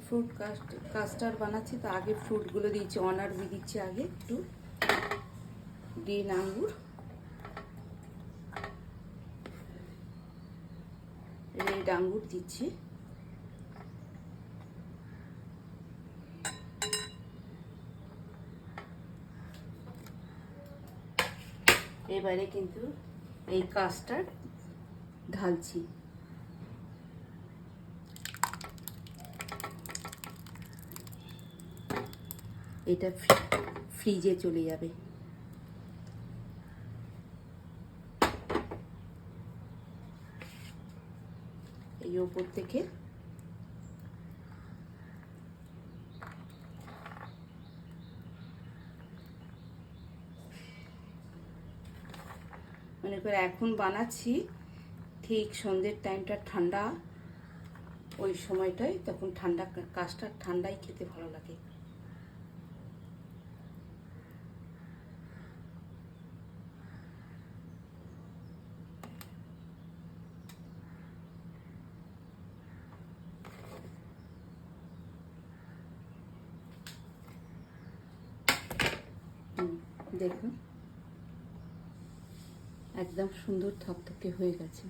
Fruit custard বানাচ্ছি, তো আগে ফ্রুটগুলো দিচ্ছি, অনার দিয়ে দিচ্ছি আগে একটু গ্রিন আঙ্গুর, রেড আঙ্গুর দিচ্ছি, এবারে কিন্তু এই কাস্টার্ড ঢালছি। এটা ফ্রিজে চলে যাবে। এই ওপর থেকে মনে করে এখন বানাচ্ছি, ঠিক সন্ধ্যের টাইমটা ঠান্ডা, ওই সময়টায় তখন ঠান্ডা কাস্টার্ড ঠান্ডাই খেতে ভালো লাগে। দেখুন একদম সুন্দর থকথকে হয়ে গেছে।